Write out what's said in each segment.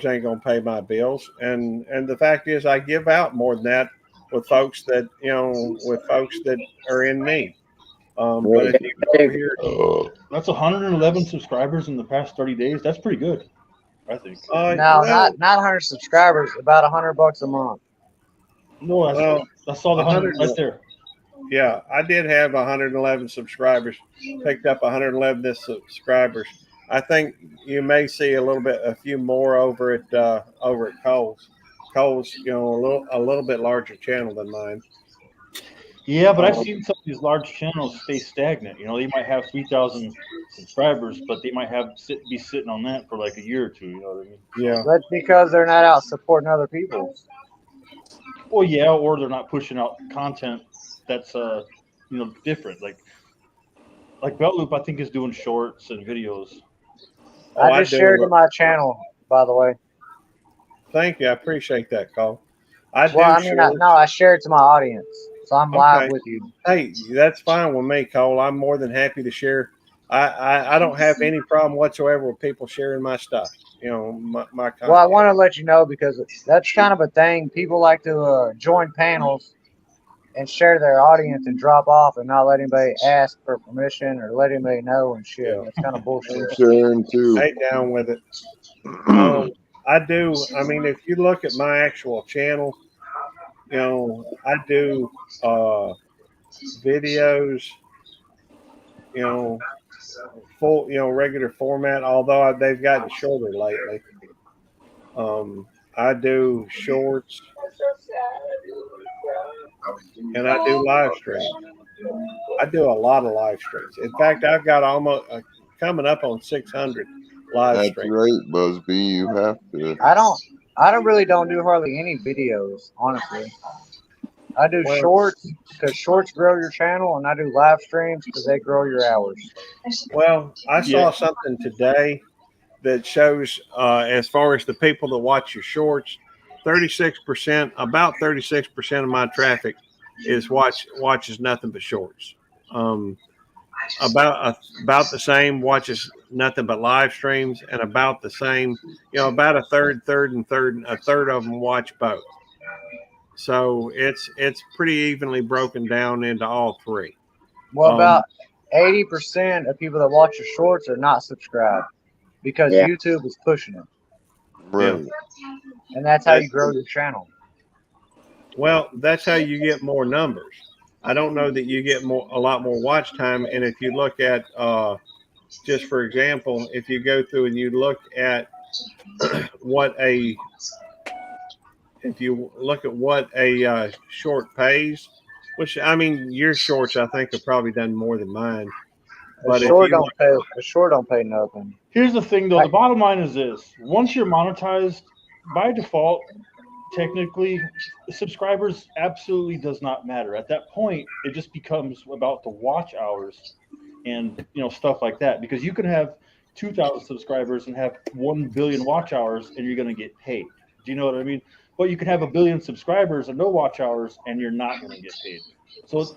ain't gonna pay my bills, and the fact is, I give out more than that with folks that with folks that are in need. But if you go over here, That's 111 subscribers in the past 30 days. That's pretty good, I think. No, well, not 100 subscribers. About $100 a month. No, well, that's all the 100 right there. yeah, I did have 111 subscribers. Picked up 111 subscribers. I think you may see a few more over at Cole's. Cole's, a little bit larger channel than mine. Yeah, but I've seen some of these large channels stay stagnant. They might have 3,000 subscribers, but they might be sitting on that for like a year or two. You know what I mean? Yeah. That's because they're not out supporting other people. Well, yeah, or they're not pushing out content that's different. Like Beltloop, I think is doing shorts and videos. I just shared to my channel, by the way. Thank you. I appreciate that, Cole. I shared to my audience, so I'm live with you. Hey, that's fine with me, Cole. I'm more than happy to share. I don't have any problem whatsoever with people sharing my stuff. My content. Well, I want to let you know because that's kind of a thing. People like to join panels and share their audience and drop off and not let anybody ask for permission or let anybody know and shit. Yeah. That's kind of bullshit. Sharing too. Hey, down with it. I do. I mean, if you look at my actual channel, I do videos, full, regular format. Although they've gotten shorter lately. I do shorts, and I do live streams. I do a lot of live streams. In fact, I've got almost coming up on 600 live streams. That's right, Busby. You have to. I don't do hardly any videos, honestly. I do shorts because shorts grow your channel, and I do live streams because they grow your hours. Well, I saw something today that shows as far as the people that watch your shorts, about 36% of my traffic is watches nothing but shorts. About the same watches nothing but live streams, and about the same, about a third of them watch both. So it's pretty evenly broken down into all three. Well, about 80% of people that watch your shorts are not subscribed because YouTube is pushing it. Right. And that's how you grow your channel. Well, that's how you get more numbers. I don't know that you get a lot more watch time. And if you look at, just for example, if you go through and you look at what a short pays, which I mean, your shorts I think have probably done more than mine. But a short don't pay nothing. Here's the thing, though. The bottom line is this: once you're monetized, by default, technically, subscribers absolutely does not matter. At that point, it just becomes about the watch hours and stuff like that. Because you can have 2,000 subscribers and have 1 billion watch hours, and you're going to get paid. Do you know what I mean? But you can have 1 billion subscribers and no watch hours, and you're not going to get paid. So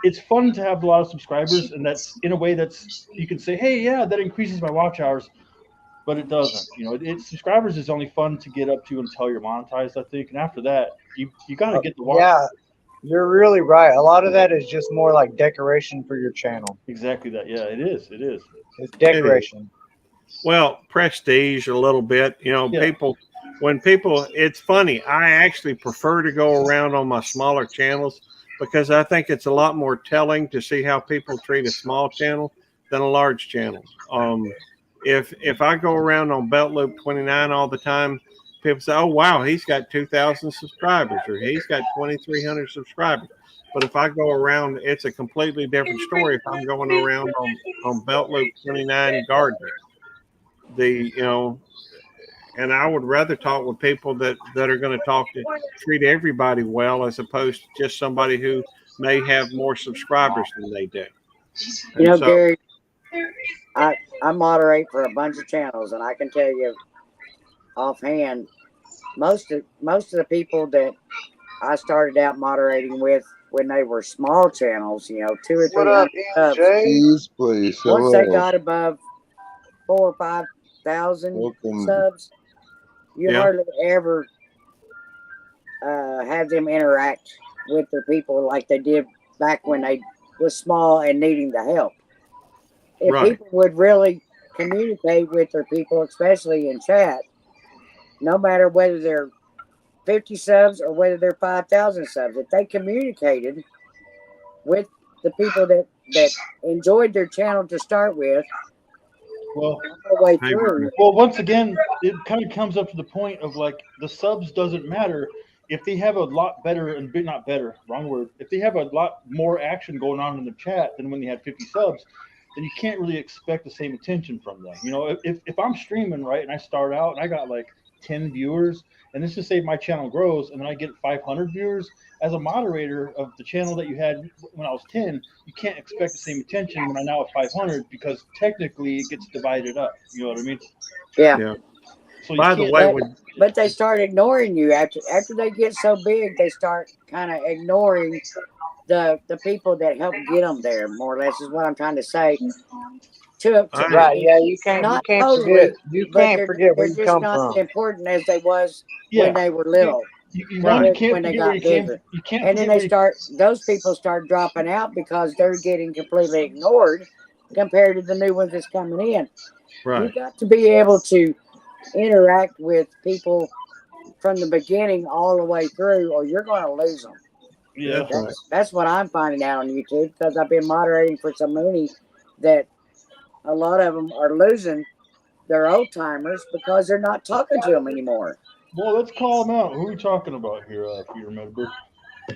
it's fun to have a lot of subscribers, and that's in a way that's you can say, hey, yeah, that increases my watch hours, but it doesn't. Subscribers is only fun to get up to until you're monetized, I think, and after that, you got to get the watch. Yeah, you're really right. A lot of that is just more like decoration for your channel. Exactly that. Yeah, it is. It's decoration. Well, prestige a little bit. People, it's funny. I actually prefer to go around on my smaller channels because I think it's a lot more telling to see how people treat a small channel than a large channel. If I go around on beltloop29 all the time, people say, "Oh wow, he's got 2,000 subscribers, or he's got 2,300 subscribers." But if I go around, it's a completely different story. If I'm going around on beltloop29 gardening, and I would rather talk with people that are going to treat everybody well, as opposed to just somebody who may have more subscribers than they do. Gary, I moderate for a bunch of channels, and I can tell you offhand, most of the people that I started out moderating with when they were small channels, 2 or 300 subs. Please. Once they got above 4,000 or 5,000 subs, you hardly ever have them interact with their people like they did back when they was small and needing the help. If people would really communicate with their people, especially in chat, no matter whether they're 50 subs or whether they're 5,000 subs, if they communicated with the people that enjoyed their channel to start with, well, all the way through. Well, once again, it kind of comes up to the point of like the subs doesn't matter if they have a lot better and not better, wrong word. If they have a lot more action going on in the chat than when they had 50 subs, then you can't really expect the same attention from them. You know, if I'm streaming, right, and I start out and I got like 10 viewers, and let's just say my channel grows and then I get 500 viewers, as a moderator of the channel that you had when I was 10, you can't expect the same attention when I now have 500 because technically it gets divided up. You know what I mean? Yeah. So by the way, but they start ignoring you after they get so big. They start kind of ignoring the people that help get them there. More or less is what I'm trying to say. Right? Yeah, you can't forget. You can't forget where you come from. They're just not as important as they was when they were little. When they got bigger, and then those people start dropping out because they're getting completely ignored compared to the new ones that's coming in. You've got to be able to interact with people from the beginning all the way through, or you're going to lose them. Yeah, that's what I'm finding out on YouTube because I've been moderating for so many that a lot of them are losing their old timers because they're not talking to them anymore. Well, let's call them out. Who are we talking about here, Peter Medberg?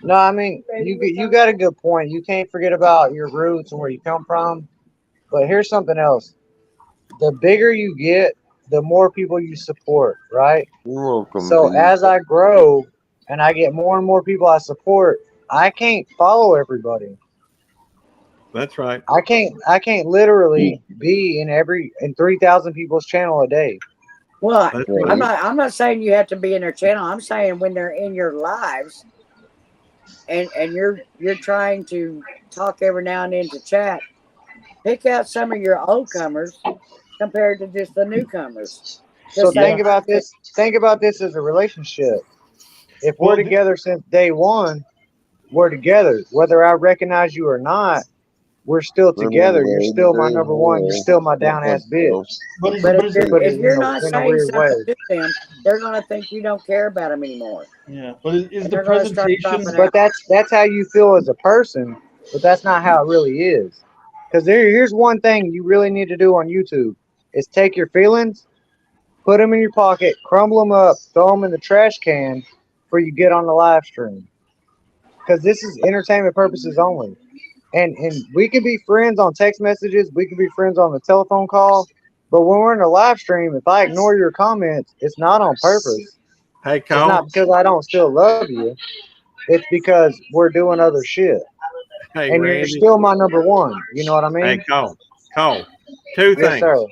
No, I mean you got a good point. You can't forget about your roots and where you come from. But here's something else: the bigger you get, the more people you support, right? You're welcome. So as I grow and I get more and more people I support, I can't follow everybody. That's right. I can't literally be in 3,000 people's channel a day. Well, I'm not saying you have to be in their channel. I'm saying when they're in your lives and you're trying to talk every now and then to chat, pick out some of your old comers compared to just the newcomers. So think about this as a relationship. If we're together since day one, we're together. Whether I recognize you or not, we're still together. You're still my number one. You're still my down ass bitch. But if you're not saying something to them, they're gonna think you don't care about them anymore. Yeah, but is the presentation? But that's how you feel as a person. But that's not how it really is. Because here's one thing you really need to do on YouTube is take your feelings, put them in your pocket, crumble them up, throw them in the trash can before you get on the live stream. Because this is entertainment purposes only. And we can be friends on text messages. We can be friends on the telephone call. But when we're in a live stream, if I ignore your comments, it's not on purpose. Hey, Cole. It's not because I don't still love you. It's because we're doing other shit. Hey, and Randy, you're still my number one. You know what I mean? Hey, Cole. Two things. Sir.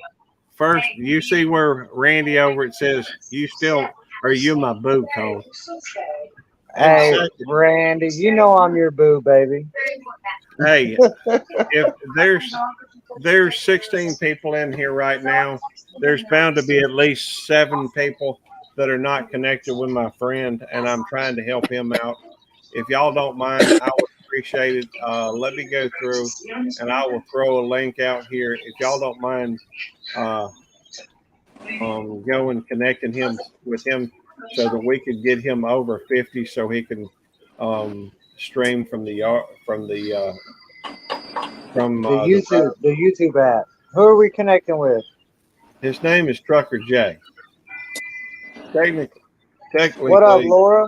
First, you see where Randy over it says, you my boo, Cole. Hey, Randy, you know I'm your boo, baby. Hey, if there's 16 people in here right now, there's bound to be at least 7 people that are not connected with my friend, and I'm trying to help him out. If y'all don't mind, I would appreciate it. Let me go through, and I will throw a link out here. If y'all don't mind going connecting him with him so that we could get him over 50 so he can stream from the YouTube app. Who are we connecting with? His name is Trucker J. Technically, what up, Laura?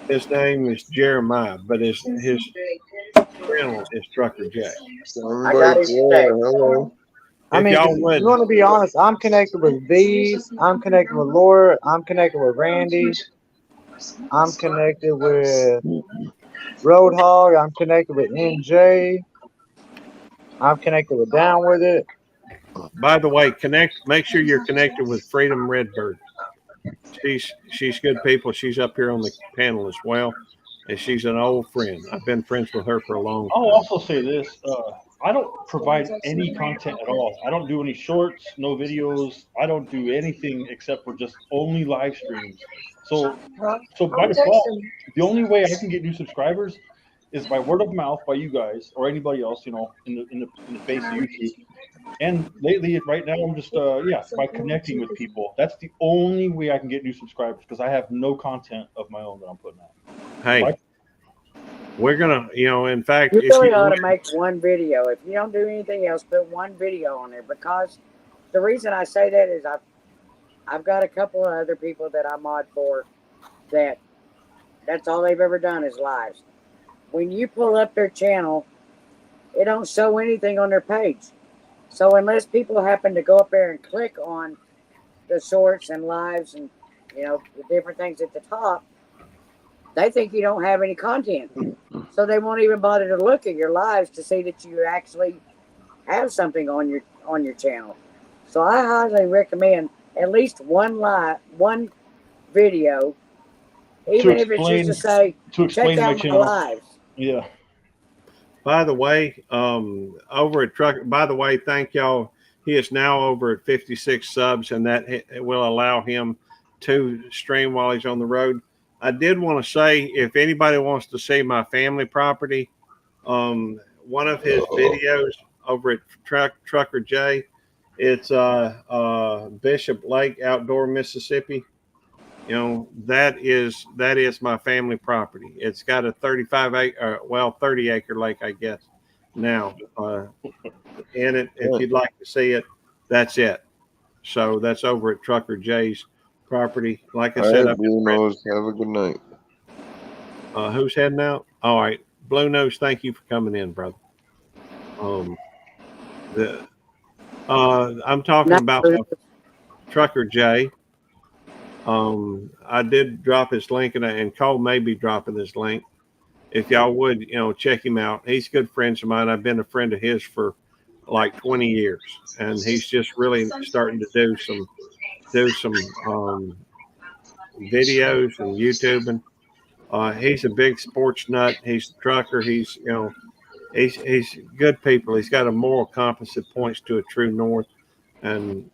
His name is Jeremiah, but his channel is Trucker J. Hello. I mean, you want to be honest, I'm connected with V's, I'm connected with Laura, I'm connected with Randy, I'm connected with Roadhog, I'm connected with NJ, I'm connected with Down With It. By the way, make sure you're connected with Freedom Redbird. She's good people. She's up here on the panel as well, and she's an old friend. I've been friends with her for a long time. I'll also say this: I don't provide any content at all. I don't do any shorts, no videos. I don't do anything except for just only live streams. So by default, the only way I can get new subscribers is by word of mouth by you guys or anybody else, in the face of YouTube. And lately, right now, I'm just by connecting with people. That's the only way I can get new subscribers because I have no content of my own that I'm putting out. Hey, we're gonna, in fact, You if really you ought to make one video. If you don't do anything else, put one video on there. Because the reason I say that is I've got a couple of other people that I mod for that's all they've ever done is lives. When you pull up their channel, it don't show anything on their page. So unless people happen to go up there and click on the shorts and lives and the different things at the top, they think you don't have any content. So they won't even bother to look at your lives to see that you actually have something on your channel. So I highly recommend at least one video, even if it's just to say, check out my lives. Yeah. By the way, over at Trucker, by the way, thank y'all. He is now over at 56 subs, and that will allow him to stream while he's on the road. I did want to say, if anybody wants to see my family property, one of his videos over at Trucker J, it's Bishop Lake, Outdoor, Mississippi. That is my family property. It's got a 30 acre lake, I guess, now in it. If you'd like to see it, that's it. So that's over at Trucker J's property. Like I said, Blue Nose, have a good night. Who's heading out? All right, Blue Nose, thank you for coming in, brother. I'm talking about Trucker J. I did drop his link, and Cole may be dropping this link. If y'all would, check him out. He's good friends of mine. I've been a friend of his for like 20 years, and he's just really starting to do some videos and YouTubing. He's a big sports nut. He's a trucker. He's good people. He's got a moral compass that points to a true north, and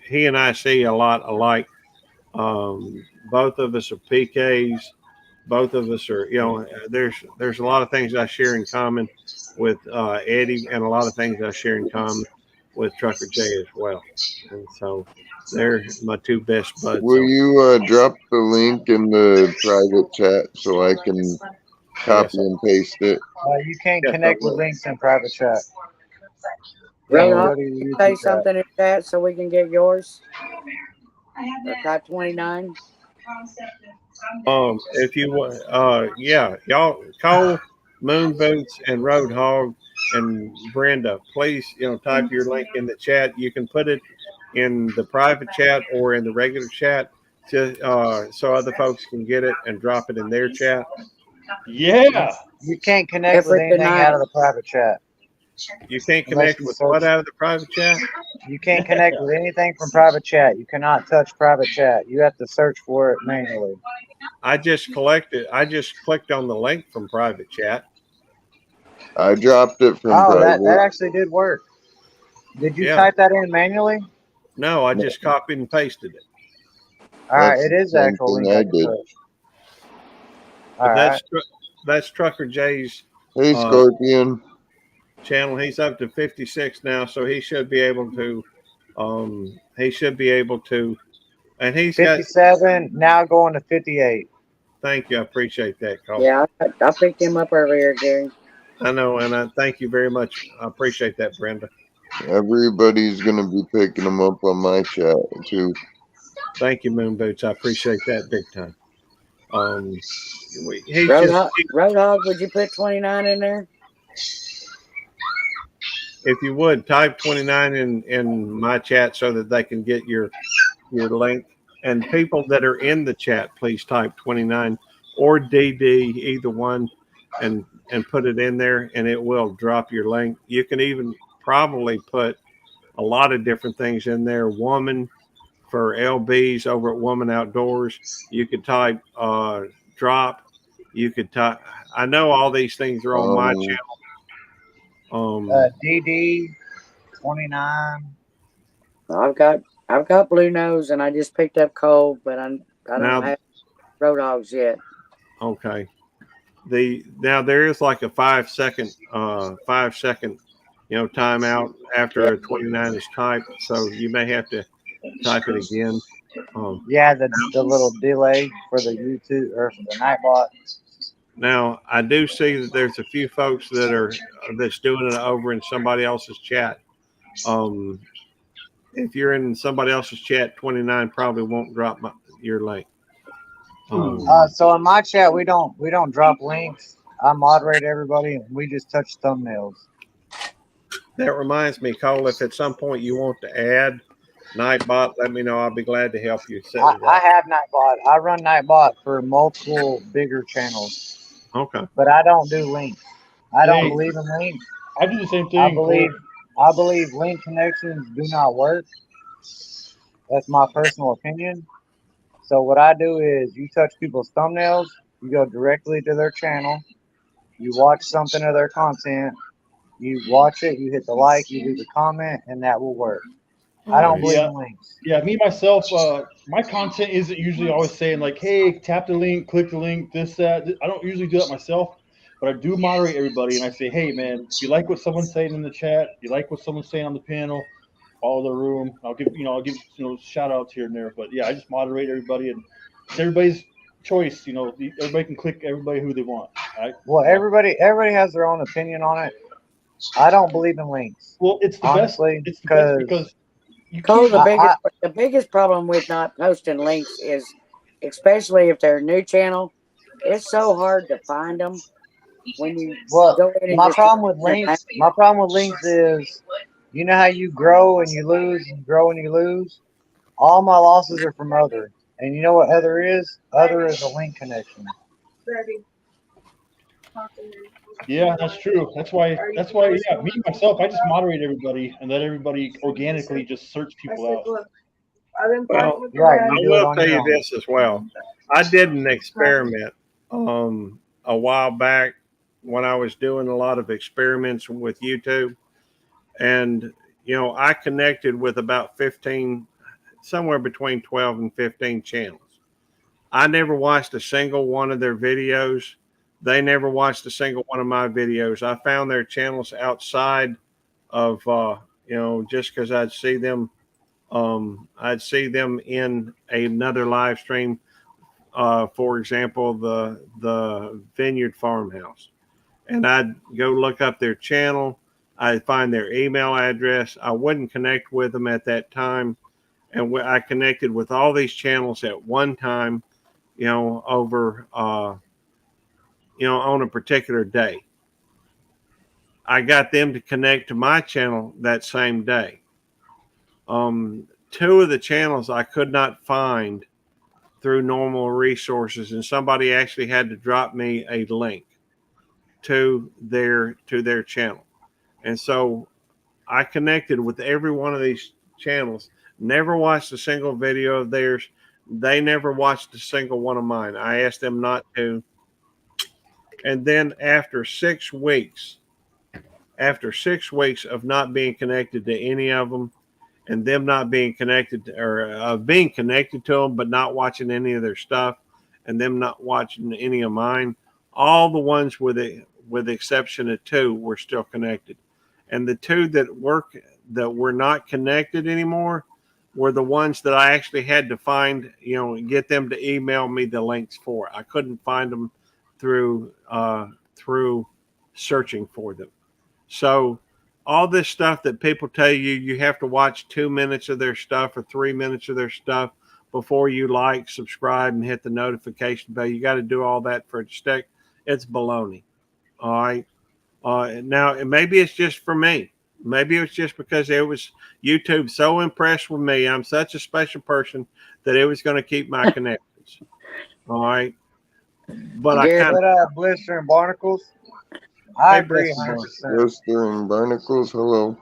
he and I see a lot alike. Both of us are PKs. Both of us are, there's a lot of things I share in common with Eddie, and a lot of things I share in common with Trucker J as well. And so they're my two best buds. Will you drop the link in the private chat so I can copy and paste it? You can't connect with links in private chat. Roadhog, say something in chat so we can get yours. Or type 29. If you y'all, Cole, Moon Boots, and Roadhog, and Brenda, please, type your link in the chat. You can put it in the private chat or in the regular chat, so other folks can get it and drop it in their chat. Yeah. You can't connect with anything out of the private chat. You can't connect with what out of the private chat? You can't connect with anything from private chat. You cannot touch private chat. You have to search for it manually. I just clicked on the link from private chat. I dropped it from private. That actually did work. Did you type that in manually? No, I just copied and pasted it. All right, it is the actual link I did. That's Trucker J's. Hey, Scorpion. Channel. He's up to 56 now, so he should be able to. And he's 57 now going to 58. Thank you, I appreciate that, Cole. Yeah, I picked him up earlier, Gary. I know, and I thank you very much. I appreciate that, Brenda. Everybody's gonna be picking them up on my chat too. Thank you, Moon Boots. I appreciate that big time. Roadhog, would you put 29 in there? If you would, type 29 in my chat so that they can get your link. And people that are in the chat, please type 29 or DD, either one, and put it in there, and it will drop your link. You can even probably put a lot of different things in there. Woman for LBs over at Woman Outdoors. You could type drop. You could type. I know all these things are on my channel. DD29. I've got Blue Nose, and I just picked up Cold, but I don't Now, have Road Dogs yet. okay. Now there is like a 5 second timeout after a 29 is typed, so you may have to type it again. Yeah, the little delay for the YouTube or for the Nightbot. Now I do see that there's a few folks that's doing it over in somebody else's chat. If you're in somebody else's chat, 29 probably won't drop your link. So in my chat, we don't drop links. I moderate everybody, and we just touch thumbnails. That reminds me, Cole, if at some point you want to add Nightbot, let me know. I'll be glad to help you set it up. I have Nightbot. I run Nightbot for multiple bigger channels. Okay. But I don't do links. I don't believe in links. I do the same thing. I believe link connections do not work. That's my personal opinion. So what I do is you touch people's thumbnails, you go directly to their channel, you watch something of their content, you watch it, you hit the like, you leave a comment, and that will work. I don't believe in links. Yeah, me myself, my content isn't usually always saying like, hey, tap the link, click the link, this, that. I don't usually do that myself, but I do moderate everybody, and I say, hey, man, if you like what someone's saying in the chat, you like what someone's saying on the panel, follow the room. I'll give shout outs here and there, but yeah, I just moderate everybody, and it's everybody's choice. Everybody can click everybody who they want. Right? Well, everybody has their own opinion on it. I don't believe in links. Well, it's the honestly, best. It's the best because Cole, the biggest problem with not posting links is, especially if they're a new channel, it's so hard to find them. When you go in my problem with links is, you know how you grow and you lose and grow and you lose? All my losses are from other. And you know what other is? Other is a link connection. Yeah, that's true. That's why, yeah, me myself, I just moderate everybody and let everybody organically just search people out. Well, I will tell you this as well. I did an experiment a while back when I was doing a lot of experiments with YouTube. And, I connected with about 15, somewhere between 12 and 15 channels. I never watched a single one of their videos. They never watched a single one of my videos. I found their channels outside of, just because I'd see them in another live stream. For example, the Vineyard Farmhouse, and I'd go look up their channel. I'd find their email address. I wouldn't connect with them at that time, and I connected with all these channels at one time, over on a particular day. I got them to connect to my channel that same day. Two of the channels I could not find through normal resources, and somebody actually had to drop me a link to their channel. And so I connected with every one of these channels, never watched a single video of theirs. They never watched a single one of mine. I asked them not to. And then after 6 weeks of not being connected to any of them, and them not being connected or being connected to them, but not watching any of their stuff, and them not watching any of mine, all the ones with the exception of 2 were still connected. And the 2 that were not connected anymore were the ones that I actually had to find, get them to email me the links for. I couldn't find them through searching for them. So all this stuff that people tell you have to watch 2 minutes of their stuff or 3 minutes of their stuff before you like, subscribe, and hit the notification bell. You got to do all that for it to stick. It's baloney. All right. Now, maybe it's just for me. Maybe it's just because it was YouTube so impressed with me. I'm such a special person that it was going to keep my connections. All right. But I kind of Blister and Barnacles. I agree 100%. Blister and Barnacles, hello.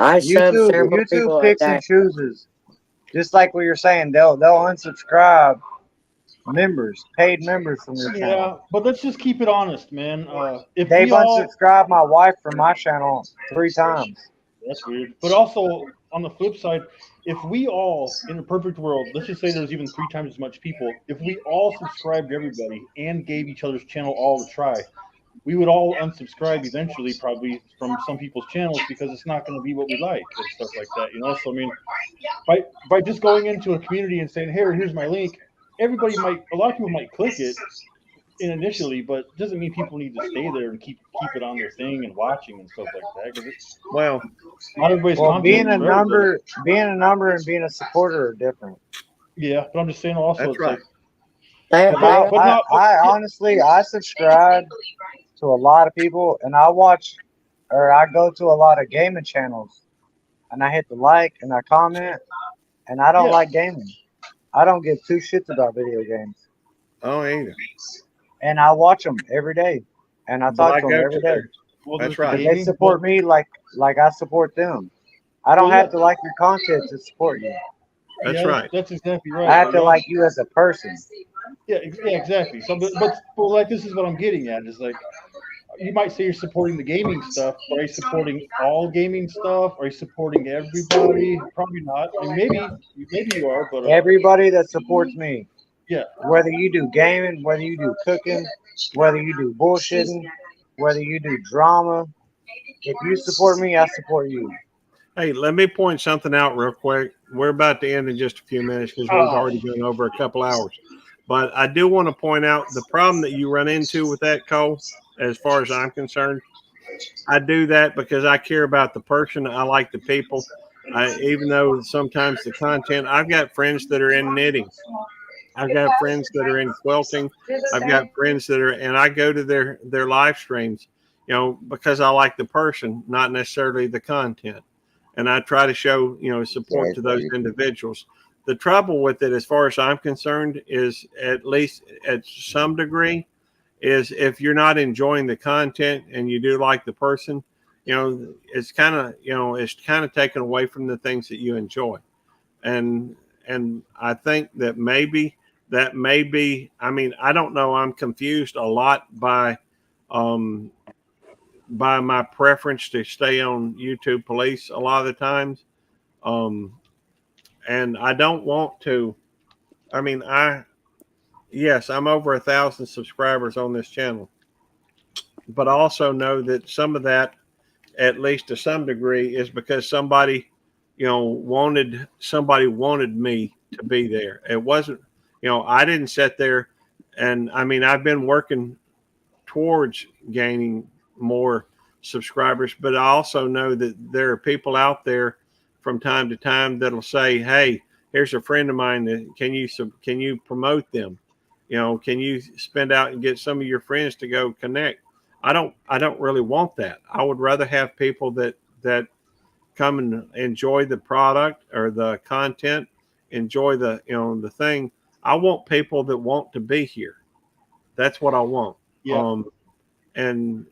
YouTube picks and chooses. Just like what you're saying, they'll unsubscribe members, paid members from your channel. Yeah, but let's just keep it honest, man. If They've we all, unsubscribed my wife from my channel 3 times. that's weird. But also on the flip side, if we all in a perfect world, let's just say there's even 3 times as much people, if we all subscribed to everybody and gave each other's channel all a try, we would all unsubscribe eventually, probably from some people's channels because it's not going to be what we like and stuff like that, you know. So I mean, by just going into a community and saying, "Hey, here's my link," a lot of people might click it initially, but doesn't mean people need to stay there and keep it on their thing and watching and stuff like that. Because Well, not everybody's Well, content being is a for everybody. number and being a supporter are different. Yeah, but I'm just saying also, that's it's right. like, They, But they, but not. I honestly, I subscribe to a lot of people, and I watch, or I go to a lot of gaming channels, and I hit the like and I comment, and I don't Yeah. like gaming. I don't give two shits about video games, Oh, either. and I watch them every day, and I But talk I to them go every to day. their. Well, That's there's the right. But they gaming. support me like I support them. I don't Well, have yeah. to like your content to support you. That's Yeah, right. that's exactly I right. have You to know? like you as a person. Yeah, yeah, exactly. So, but like this is what I'm getting at is like you might say you're supporting the gaming stuff, but are you supporting all gaming stuff? Are you supporting everybody? Probably not. I mean, maybe you are, but Everybody that supports me, yeah, whether you do gaming, whether you do cooking, whether you do bullshitting, whether you do drama, if you support me, I support you. Hey, let me point something out real quick. We're about to end in just a few minutes because we've oh, already gone over a couple hours. But I do want to point out the problem that you run into with that, Cole, as far as I'm concerned. I do that because I care about the person. I like the people. Even though sometimes the content, I've got friends that are in knitting. I've got friends that are in quilting. I've got friends that are, and I go to their live streams, because I like the person, not necessarily the content. And I try to show, support to those Exactly. individuals. The trouble with it, as far as I'm concerned, is at least at some degree, is if you're not enjoying the content and you do like the person, it's kind of taken away from the things that you enjoy. And I think that maybe I mean, I don't know, I'm confused a lot um by my preference to stay on YouTube Police a lot of the times. Um and I don't want to. I mean, yes, I'm over 1,000 subscribers on this channel, but I also know that some of that, at least to some degree, is because somebody wanted me to be there. It wasn't, I didn't sit there, and I mean, I've been working towards gaining more subscribers, but I also know that there are people out there from time to time that'll say, "Hey, here's a friend of mine. Can you promote them? Can you spend out and get some of your friends to go connect?" I don't really want that. I would rather have people that come and enjoy the product or the content, enjoy the thing. I want people that want to be here. That's what I want. yeah, And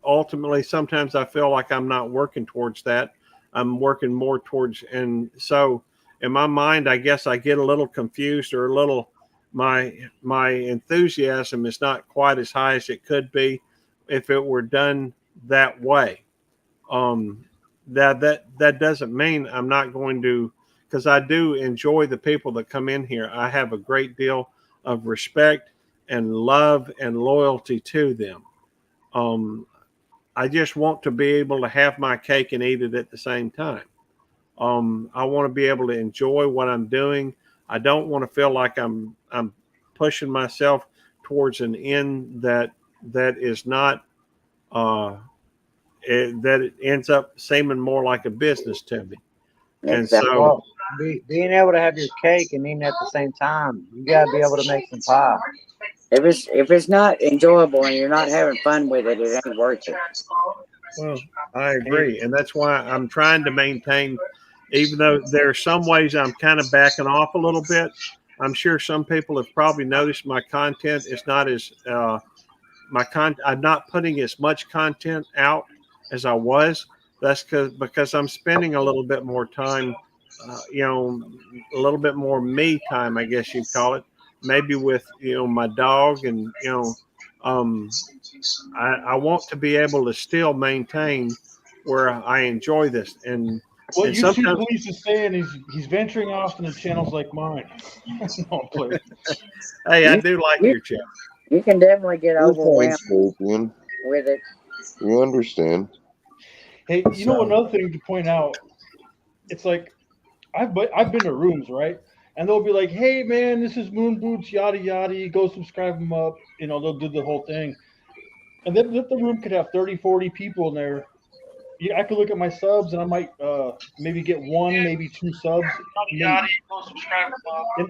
ultimately, sometimes I feel like I'm not working towards that. I'm working more towards, and so in my mind, I guess I get a little confused or a little, my enthusiasm is not quite as high as it could be if it were done that way. Um, that doesn't mean I'm not going to, because I do enjoy the people that come in here. I have a great deal of respect and love and loyalty to them. Um, I just want to be able to have my cake and eat it at the same time. I want to be able to enjoy what I'm doing. I don't want to feel like I'm pushing myself towards an end that is not uh, that it ends up seeming more like a business to me. And exactly. so, Well, being able to have your cake and eating at the same time, you gotta be able to make some pie. If it's not enjoyable and you're not having fun with it, it ain't worth it. well, I agree, and that's why I'm trying to maintain. Even though there are some ways I'm kind of backing off a little bit, I'm sure some people have probably noticed my content is not as I'm not putting as much content out as I was. That's because I'm spending a little bit more time, a little bit more me time, I guess you'd call it, maybe with my dog, and I want to be able to still maintain where I enjoy this, and What and YouTube sometimes, Police is saying is he's venturing off into channels like mine. No, I'm playing. hey, I You, do like you, your chat. you can definitely get Good point, overwhelmed Scorpion. with it. We understand. Hey, So, another thing to point out, it's like I've been to rooms, right? And they'll be like, "Hey, man, this is Moon Boots, yada yada. Go subscribe them up." They'll do the whole thing, and then the room could have 30, 40 people in there. Yeah, I could look at my subs, and I might maybe get one, maybe two subs. And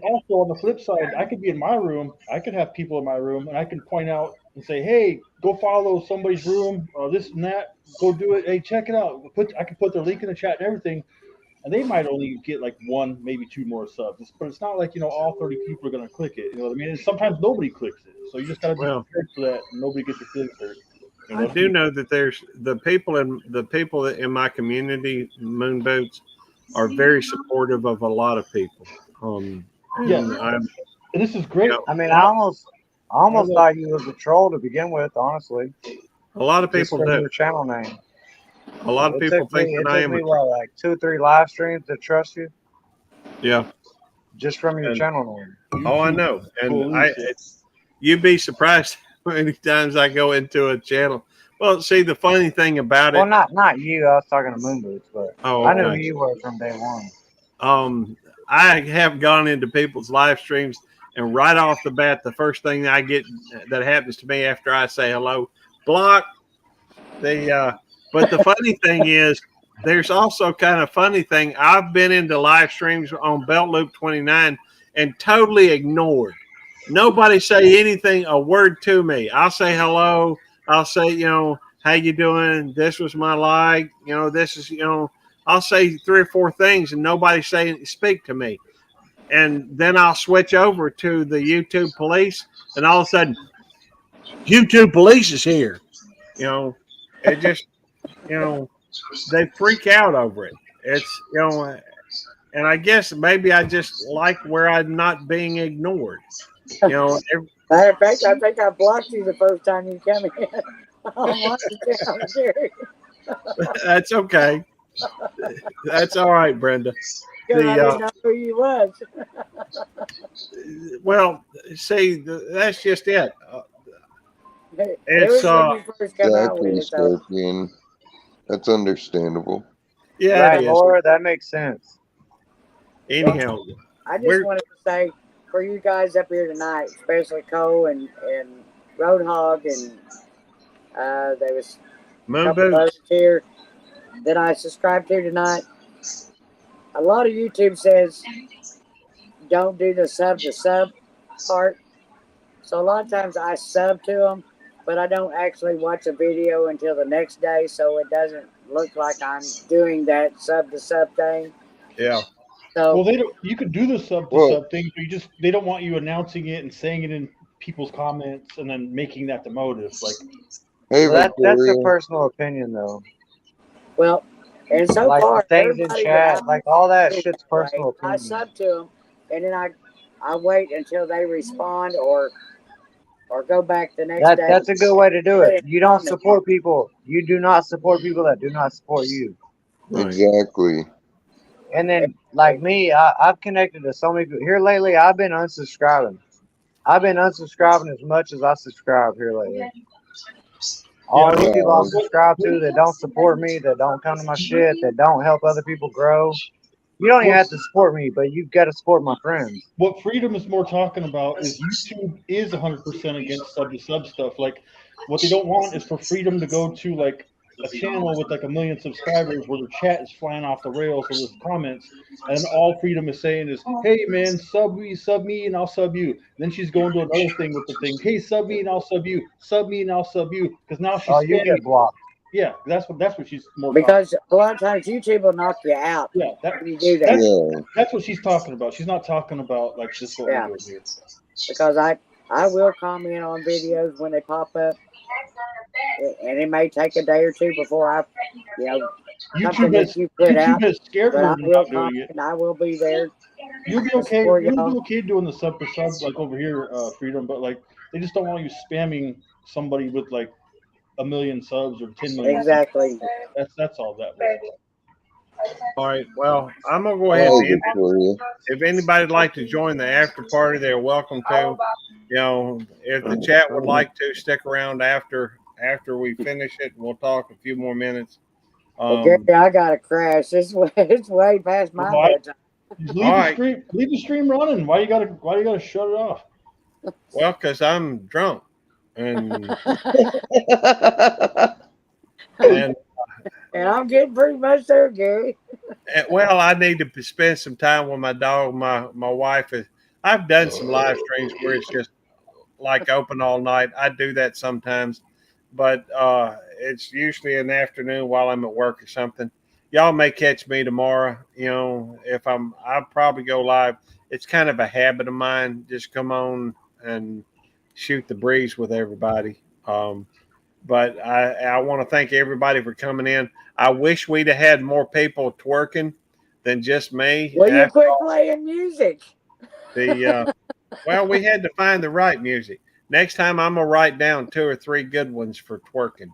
also on the flip side, I could be in my room. I could have people in my room, and I can point out and say, "Hey, go follow somebody's room, this and that. Go do it. Hey, check it out." I can put their link in the chat and everything, and they might only get like one, maybe two more subs. But it's not like all 30 people are going to click it. You know what I mean? And sometimes nobody clicks it, so you just got to be well, prepared for that. And nobody gets your feelings hurt. I do know that there's the people in my community, Moon Boots, are very supportive of a lot of people. Yeah, And I'm, and this is great. I mean, I almost thought you was a troll to begin with, honestly. a lot of Just people from do. your channel name. A lot of people think that I am a what, like 2 or 3 live streams to trust you yeah. just from your And, channel name. oh, I know, and Police, you'd be surprised how many times I go into a channel. Well, see, the funny thing about it. Well, not you. I was talking to Moon Boots, but I knew who you were from day one. I have gone into people's live streams, and right off the bat, the first thing that I get that happens to me after I say hello, block. But the funny thing is, there's also kind of funny thing. I've been into live streams on beltloop29 and totally ignored. Nobody say anything, a word to me. I'll say hello. I'll say, how you doing? This was my like. This is, I'll say 3 or 4 things, and nobody speak to me. And then I'll switch over to the YouTube police, and all of a sudden, YouTube police is here. It just, they freak out over it. It's, and I guess maybe I just like where I'm not being ignored. Matter of fact, I think I blocked you the first time you came in. That's okay. That's all right, Brenda. I didn't know who you was. Well, see, that's just it. It's exactly, Scorpion. That's understandable. Yeah, right, it is. Laura, that makes sense. Anyhow, I just wanted to say for you guys up here tonight, especially Cole and Roadhog, and there was a couple others here that I subscribed to tonight. A lot of YouTube says don't do the sub to sub part. So a lot of times I sub to them, but I don't actually watch a video until the next day, so it doesn't look like I'm doing that sub to sub thing. Yeah. So, well, you could do the sub to sub thing, but they don't want you announcing it and saying it in people's comments and then making that the motive. Like, hey, well, that's a personal opinion, though. Well, and so like far, things in chat, like all that shit's personal opinion. I sub to them, and then I wait until they respond or go back the next day. That's a good way to do it. You don't support people. You do not support people that do not support you. Right. Exactly. And then, like me, I've connected to so many people. Here lately, I've been unsubscribing. I've been unsubscribing as much as I subscribe here lately. All these people I subscribe to that don't support me, that don't come to my shit, that don't help other people grow. You don't even have to support me, but you've got to support my friends. What Freedom is more talking about is YouTube is 100% against sub to sub stuff. Like, what they don't want is for Freedom to go to like a channel with like 1 million subscribers where their chat is flying off the rails with his comments, and all Freedom is saying is, "Hey man, sub me, and I'll sub you." And then she's going to another thing with the thing, "Hey, sub me and I'll sub you, sub me and I'll sub you," because now she's you get blocked. Yeah, that's what she's more because a lot of times YouTube will knock you out. Yeah, you do that. That's what she's talking about. She's not talking about like just what we're doing here. Because I will comment on videos when they pop up, and it may take a day or two before I, YouTube has scared her into not doing it. And I will be there You'll be okay. Support You'll y'all. be okay doing the sub for sub like over here, Freedom. But like they just don't want you spamming somebody with like 1 million subs or 10 million. Exactly. That's all that was. All right. Well, I'm gonna go I ahead and like end it for you. it. If anybody'd like to join the after party, they're welcome to. You know, if the chat would like to stick around after we finish it, we'll talk a few more minutes. Well, Gary, I got to crash. It's way past my Well, bedtime. Just leave All the right. stream. Leave the stream running. Why you gotta shut it off? Well, because I'm drunk, and And I'm getting pretty much there, Gary. well, I need to spend some time with my dog. My wife is. I've done some live streams where it's just like open all night. I do that sometimes, but it's usually in the afternoon while I'm at work or something. Y'all may catch me tomorrow. You know, if I'll probably go live. It's kind of a habit of mine. Just come on and shoot the breeze with everybody. But I want to thank everybody for coming in. I wish we'd have had more people twerking than just me. Well, you After quit playing music. the well, we had to find the right music. Next time, I'm gonna write down 2 or 3 good ones for twerking,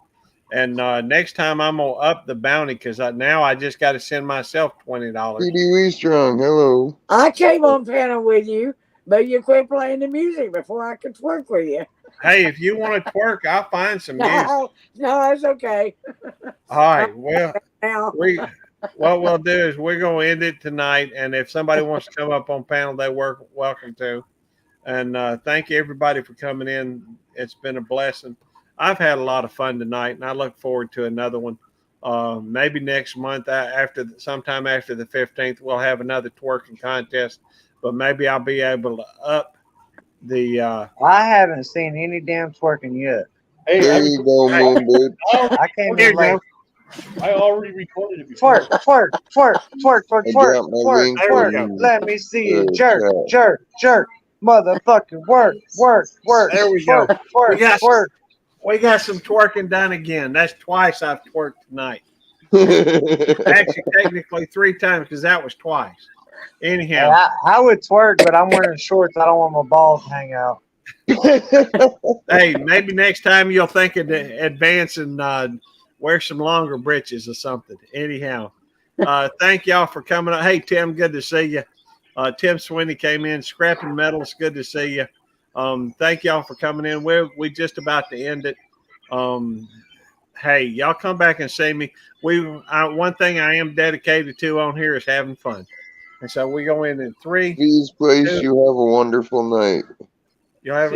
and next time I'm gonna up the bounty because now I just got to send myself $20. PD We Strong, hello. I came on panel with you, but you quit playing the music before I could twerk with you. Hey, if you want to twerk, I'll find some music. No, that's okay. All right. Well, Now, what we'll do is we're gonna end it tonight, and if somebody wants to come up on panel, they're welcome to. And thank you everybody for coming in. It's been a blessing. I've had a lot of fun tonight, and I look forward to another one. Maybe next month, sometime after the 15th, we'll have another twerking contest. But maybe I'll be able to up the. I haven't seen any damn twerking yet. Hey, There you go, Moon Bitch. I came Here in you late. go. I already recorded it before. Twerk, twerk, twerk, twerk, I twerk, dropped my twerk, link There we twerk. go. in Let me see you the jerk, chat. jerk, jerk. Motherfucking work, work, work. There we go. Twerk, twerk, twerk. We got some twerking done again. That's twice I've twerked tonight. Actually, technically 3 times because that was twice. Hey, Anyhow, I would twerk, but I'm wearing shorts. I don't want my balls to hang out. hey, maybe next time you'll think of advance and wear some longer breeches or something. Anyhow, thank y'all for coming up. Hey, Tim, good to see you. Tim Sweeney came in. Scrapping Metals, good to see you. Thank y'all for coming in. We just about to end it. Hey, y'all come back and see me. One thing I am dedicated to on here is having fun. And so we go in 3. Please, place, 2. you have a wonderful night. You'll have